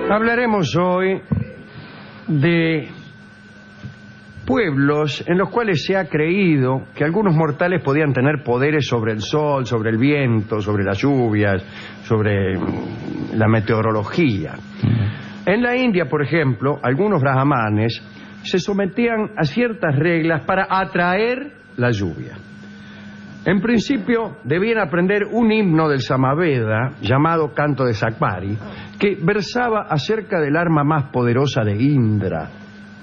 Hablaremos hoy de pueblos en los cuales se ha creído que algunos mortales podían tener poderes sobre el sol, sobre el viento, sobre las lluvias, sobre la meteorología. En la India, por ejemplo, algunos brahmanes se sometían a ciertas reglas para atraer la lluvia. En principio, debían aprender un himno del Samaveda, llamado Canto de Sakvari, que versaba acerca del arma más poderosa de Indra,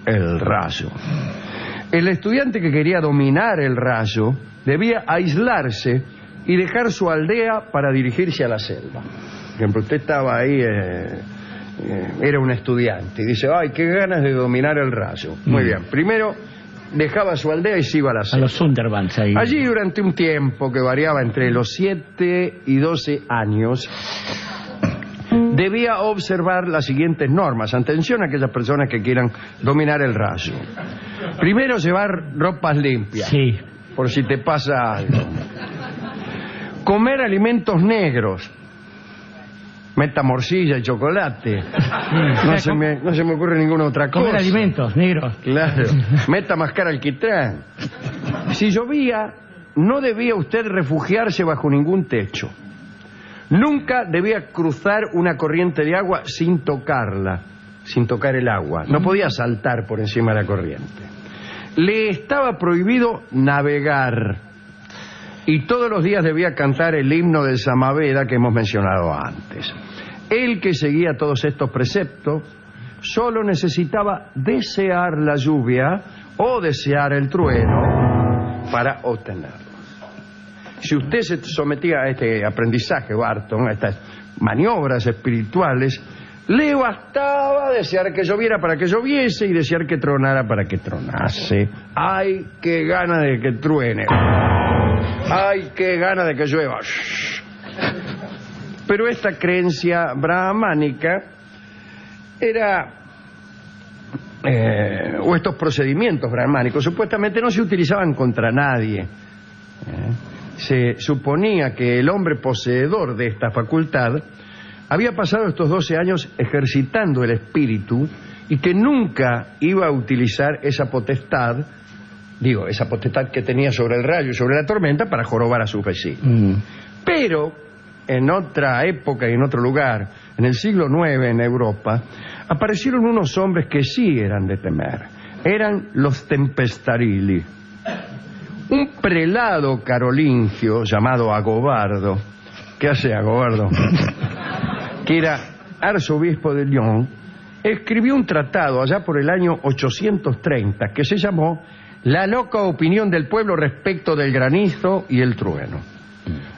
el rayo. El estudiante que quería dominar el rayo debía aislarse y dejar su aldea para dirigirse a la selva. Por ejemplo, usted estaba ahí, era un estudiante, y dice, ¡ay, qué ganas de dominar el rayo! Muy bien, primero dejaba su aldea y se iba a la selva. A los Sundarbans ahí. Allí, durante un tiempo que variaba entre los 7 y 12 años, debía observar las siguientes normas. Atención a aquellas personas que quieran dominar el rayo. Primero, llevar ropas limpias. Sí. Por si te pasa algo. Comer alimentos negros. Meta morcilla y chocolate. No se me ocurre ninguna otra cosa. Comer alimentos negros. Claro. Meta mascar alquitrán. Si llovía, no debía usted refugiarse bajo ningún techo. Nunca debía cruzar una corriente de agua sin tocarla, sin tocar el agua. No podía saltar por encima de la corriente. Le estaba prohibido navegar. Y todos los días debía cantar el himno del Samaveda que hemos mencionado antes. El que seguía todos estos preceptos solo necesitaba desear la lluvia o desear el trueno para obtenerlos. Si usted se sometía a este aprendizaje, Barton, a estas maniobras espirituales, le bastaba desear que lloviera para que lloviese y desear que tronara para que tronase. ¡Ay, qué gana de que truene! ¡Ay, qué gana de que llueva! Pero esta creencia brahmánica era... o estos procedimientos brahmánicos supuestamente no se utilizaban contra nadie. Se suponía que el hombre poseedor de esta facultad había pasado estos 12 años ejercitando el espíritu y que nunca iba a utilizar esa potestad, esa potestad que tenía sobre el rayo y sobre la tormenta para jorobar a sus vecinos. Pero en otra época y en otro lugar, en el siglo IX en Europa, aparecieron unos hombres que sí eran de temer. Eran los Tempestarili. Un prelado carolingio llamado Agobardo, ¿qué hace Agobardo? Que era arzobispo de Lyon, escribió un tratado allá por el año 830 que se llamó La loca opinión del pueblo respecto del granizo y el trueno.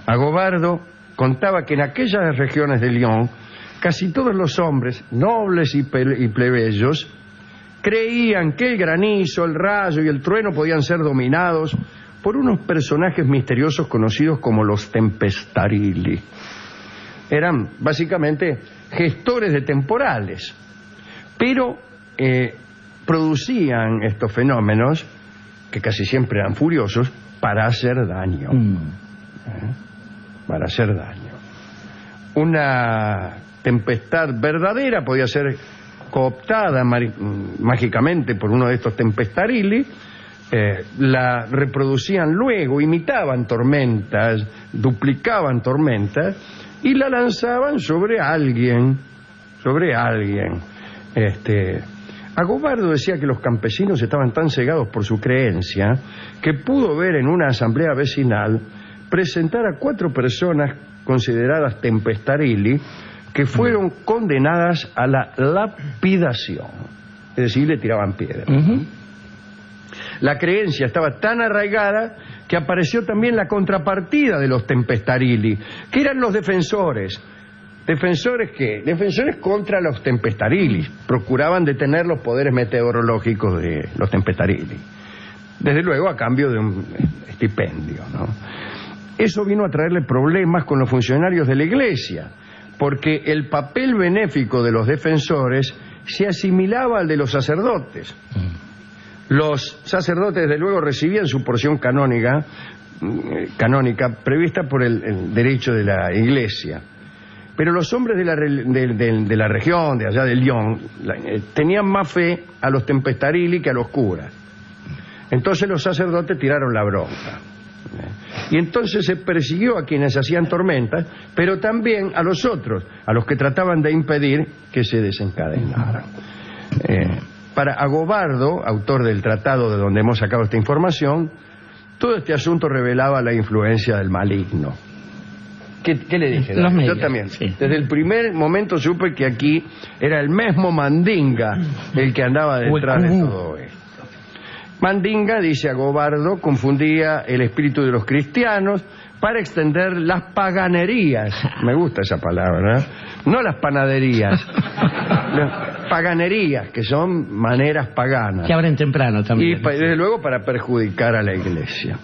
Agobardo contaba que en aquellas regiones de Lyon casi todos los hombres, nobles y plebeyos, creían que el granizo, el rayo y el trueno podían ser dominados por unos personajes misteriosos conocidos como los Tempestarili. Eran básicamente gestores de temporales, pero producían estos fenómenos, que casi siempre eran furiosos, para hacer daño. Para hacer daño. Una tempestad verdadera podía ser cooptada mágicamente por uno de estos Tempestarili, la reproducían luego, imitaban tormentas, duplicaban tormentas y la lanzaban sobre alguien. Agobardo decía que los campesinos estaban tan cegados por su creencia que pudo ver en una asamblea vecinal presentar a 4 personas consideradas Tempestarili que fueron condenadas a la lapidación, es decir, le tiraban piedras. La creencia estaba tan arraigada que apareció también la contrapartida de los Tempestarili, que eran los defensores. ¿Defensores qué? Defensores contra los Tempestarili. Procuraban detener los poderes meteorológicos de los Tempestarili. Desde luego a cambio de un estipendio, ¿no? Eso vino a traerle problemas con los funcionarios de la Iglesia, porque el papel benéfico de los defensores se asimilaba al de los sacerdotes. Los sacerdotes, desde luego, recibían su porción canónica prevista por el derecho de la Iglesia. Pero los hombres de la región, de allá de Lyon, tenían más fe a los tempestarili que a los curas. Entonces los sacerdotes tiraron la bronca. Y entonces se persiguió a quienes hacían tormentas, pero también a los otros, a los que trataban de impedir que se desencadenaran. Para Agobardo, autor del tratado de donde hemos sacado esta información, todo este asunto revelaba la influencia del maligno. ¿Qué le dije? Los medios, yo también. Sí. Desde el primer momento supe que aquí era el mismo Mandinga el que andaba detrás de todo esto. Mandinga, dice Agobardo, confundía el espíritu de los cristianos para extender las paganerías. Me gusta esa palabra, ¿eh? No las panaderías. Las paganerías, que son maneras paganas. Que abren temprano también. Y desde luego para perjudicar a la iglesia.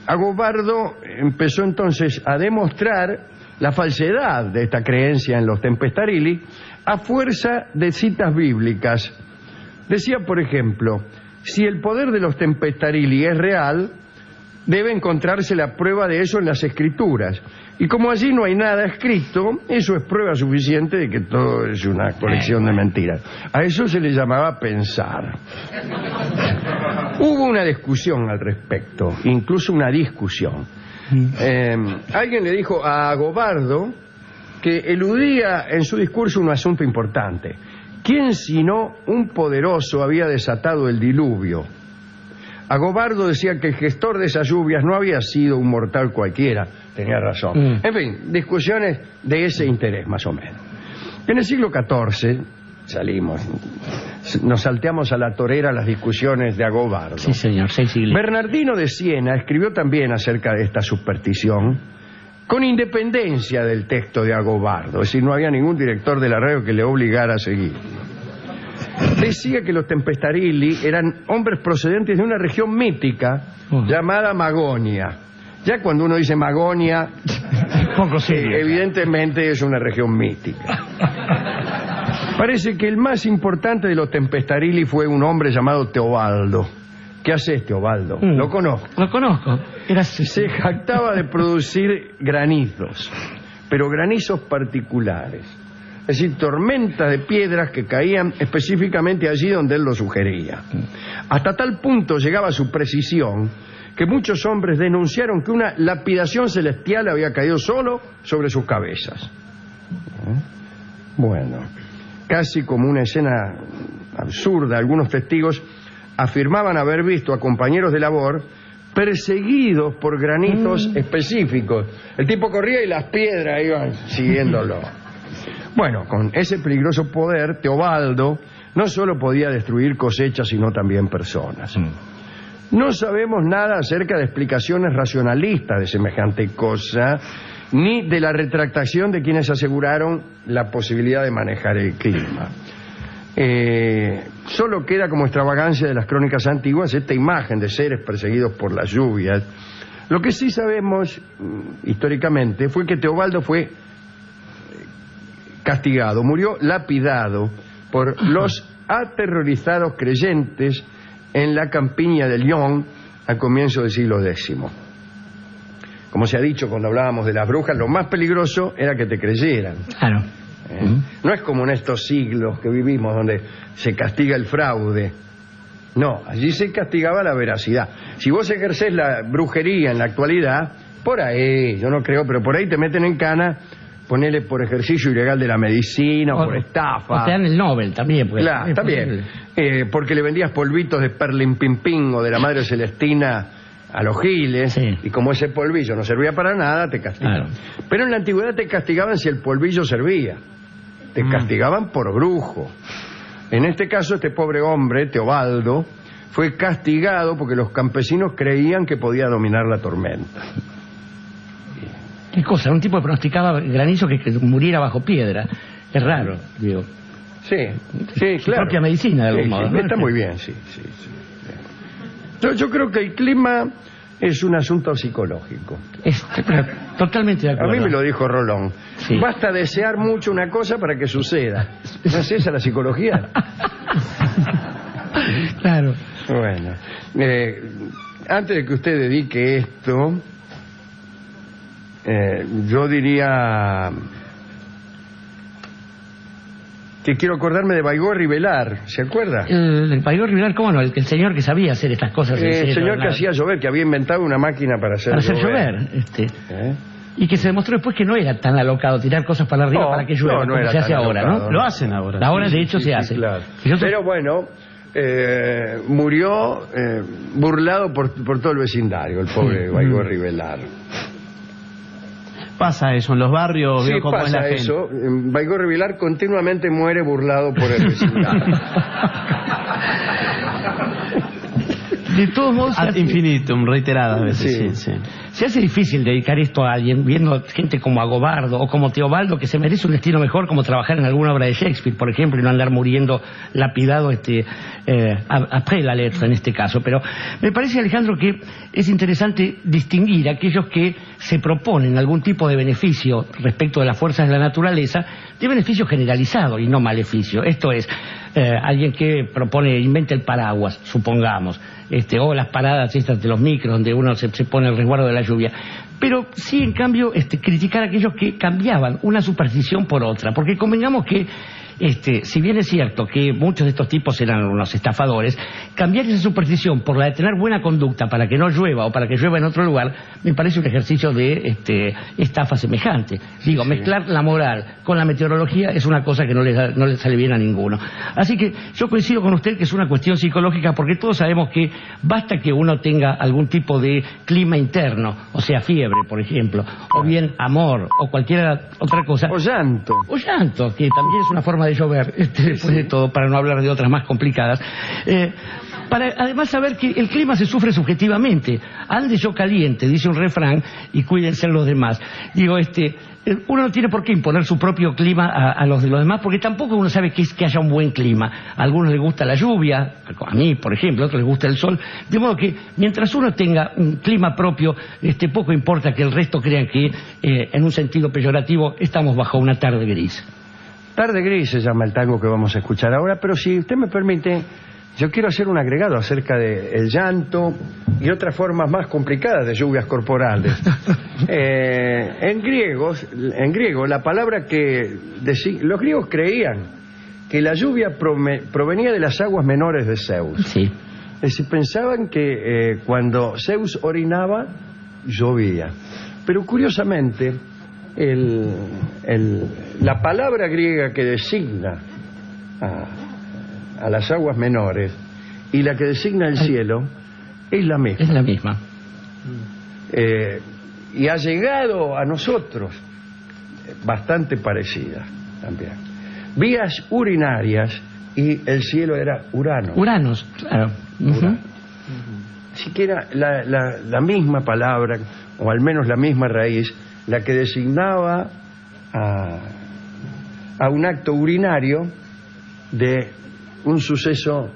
Agobardo empezó entonces a demostrar la falsedad de esta creencia en los tempestarili a fuerza de citas bíblicas. Decía, por ejemplo, si el poder de los tempestarili es real, debe encontrarse la prueba de eso en las Escrituras. Y como allí no hay nada escrito, eso es prueba suficiente de que todo es una colección de mentiras. A eso se le llamaba pensar. Hubo una discusión al respecto, incluso una discusión. Alguien le dijo a Agobardo que eludía en su discurso un asunto importante. ¿Quién sino un poderoso había desatado el diluvio? Agobardo decía que el gestor de esas lluvias no había sido un mortal cualquiera. Tenía razón. En fin, discusiones de ese interés, más o menos. En el siglo XIV nos salteamos a la torera las discusiones de Agobardo. Sí, señor, 6 siglos. Bernardino de Siena escribió también acerca de esta superstición, con independencia del texto de Agobardo, es decir, no había ningún director de la radio que le obligara a seguir. Decía que los tempestarili eran hombres procedentes de una región mítica llamada Magonia. Ya cuando uno dice Magonia, poco serio. Evidentemente es una región mítica. Parece que el más importante de los tempestarili fue un hombre llamado Teobaldo. ¿Qué haces, Teobaldo? Lo conozco. Lo conozco. Se jactaba de producir granizos, pero granizos particulares. Es decir, tormentas de piedras que caían específicamente allí donde él lo sugería. Hasta tal punto llegaba su precisión que muchos hombres denunciaron que una lapidación celestial había caído solo sobre sus cabezas. Bueno, casi como una escena absurda, algunos testigos afirmaban haber visto a compañeros de labor perseguidos por granizos específicos. El tipo corría y las piedras iban siguiéndolo. Bueno, con ese peligroso poder, Teobaldo no solo podía destruir cosechas, sino también personas. No sabemos nada acerca de explicaciones racionalistas de semejante cosa, ni de la retractación de quienes aseguraron la posibilidad de manejar el clima. Solo queda como extravagancia de las crónicas antiguas esta imagen de seres perseguidos por las lluvias. Lo que sí sabemos históricamente fue que Teobaldo fue castigado, murió lapidado por los aterrorizados creyentes en la campiña de Lyon al comienzo del siglo X. Como se ha dicho cuando hablábamos de las brujas, lo más peligroso era que te creyeran. Claro. No es como en estos siglos que vivimos donde se castiga el fraude. No, allí se castigaba la veracidad. Si vos ejercés la brujería en la actualidad, por ahí, yo no creo, pero por ahí te meten en cana, ponele por ejercicio ilegal de la medicina o por estafa. O te dan el Nobel también. Pues, claro, también. Porque le vendías polvitos de perlimpimpín o de la Madre Celestina a los giles, sí. Y como ese polvillo no servía para nada, te castigaban. Claro. Pero en la antigüedad te castigaban si el polvillo servía. Te castigaban por brujo. En este caso, este pobre hombre, Teobaldo, fue castigado porque los campesinos creían que podía dominar la tormenta. ¿Qué cosa? Un tipo que pronosticaba granizo que muriera bajo piedra. Es raro, digo. Sí, sí, Su claro. propia medicina, de algún modo, ¿no? Está muy bien, sí. Yo creo que el clima es un asunto psicológico. Totalmente de acuerdo. A mí me lo dijo Rolón. Sí. Basta desear mucho una cosa para que suceda. ¿No es esa la psicología? Claro. Bueno, antes de que usted dedique esto, yo diría que quiero acordarme de Baigorri Velar, ¿se acuerda? El Baigorri Velar, ¿cómo no? El señor que sabía hacer estas cosas. El señor que hacía llover, que había inventado una máquina para hacer llover. Y que se demostró después que no era tan alocado tirar cosas para arriba para que llueva, no como se hace ahora, alocado, ¿no? Lo hacen ahora. Ahora, de hecho, se hace. Claro. Pero bueno, murió burlado por todo el vecindario, el pobre Baigorri Velar. Pasa eso en los barrios, Sí, veo cómo es la pasa gente. eso. Baigorri Velar continuamente muere burlado por el vecindario. De todos modos, Ad infinitum, reiteradas veces. Sí. se hace difícil dedicar esto a alguien, viendo gente como Agobardo o como Teobaldo, que se merece un destino mejor, como trabajar en alguna obra de Shakespeare, por ejemplo, y no andar muriendo lapidado après la letra en este caso. Pero me parece, Alejandro, que es interesante distinguir a aquellos que se proponen algún tipo de beneficio respecto de las fuerzas de la naturaleza, de beneficio generalizado y no maleficio. Esto es, alguien que propone, inventa el paraguas, supongamos, o las paradas estas de los micros donde uno se pone el resguardo de la lluvia, pero sí, en cambio, criticar a aquellos que cambiaban una superstición por otra, porque convengamos que si bien es cierto que muchos de estos tipos eran unos estafadores, cambiar esa superstición por la de tener buena conducta para que no llueva o para que llueva en otro lugar, me parece un ejercicio de estafa semejante. Digo, sí. Mezclar la moral con la meteorología es una cosa que no le sale bien a ninguno. Así que yo coincido con usted que es una cuestión psicológica, porque todos sabemos que basta que uno tenga algún tipo de clima interno, o sea, fiebre, por ejemplo, o bien amor, o cualquier otra cosa. O llanto. O llanto, que también es una forma de llover, después de todo, para no hablar de otras más complicadas. Para además saber que el clima se sufre subjetivamente. Ande yo caliente, dice un refrán, y cuídense los demás. Digo, uno no tiene por qué imponer su propio clima a los de los demás, porque tampoco uno sabe que haya un buen clima. A algunos les gusta la lluvia, a mí, por ejemplo, a otros les gusta el sol. De modo que mientras uno tenga un clima propio, poco importa que el resto crean que, en un sentido peyorativo, estamos bajo una tarde gris. Tarde gris se llama el tango que vamos a escuchar ahora, pero si usted me permite, yo quiero hacer un agregado acerca del llanto y otras formas más complicadas de lluvias corporales. En griego, la palabra los griegos creían que la lluvia provenía de las aguas menores de Zeus. Sí. Es decir, pensaban que cuando Zeus orinaba, llovía. Pero curiosamente, la palabra griega que designa a las aguas menores y la que designa el cielo es la misma. Es la misma. Y ha llegado a nosotros bastante parecida también. Vías urinarias y el cielo era Urano. Uranos, claro. Urano. Siquiera la misma palabra, o al menos la misma raíz, la que designaba a un acto urinario de un suceso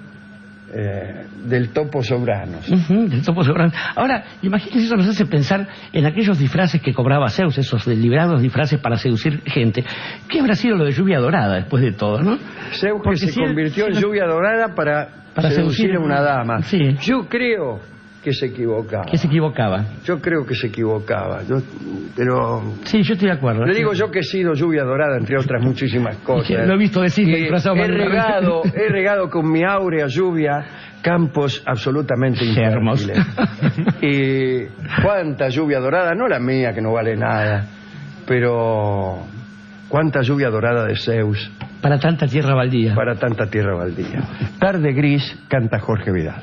del topos Uranos. Del topos Uranos. Ahora, imagínense, eso nos hace pensar en aquellos disfraces que cobraba Zeus, esos deliberados disfraces para seducir gente. ¿Qué habrá sido lo de lluvia dorada después de todo, no? Zeus que se convirtió en lluvia dorada para seducir a una dama. Sí. Yo creo que se equivocaba. Que se equivocaba. Yo creo que se equivocaba. Pero sí, yo estoy de acuerdo. Le digo yo que he sido lluvia dorada, entre otras muchísimas cosas. Lo he visto decir. He regado con mi áurea lluvia campos absolutamente infértiles. Y cuánta lluvia dorada, no la mía que no vale nada, pero cuánta lluvia dorada de Zeus. Para tanta tierra baldía. Para tanta tierra baldía. Tarde gris, canta Jorge Vidal.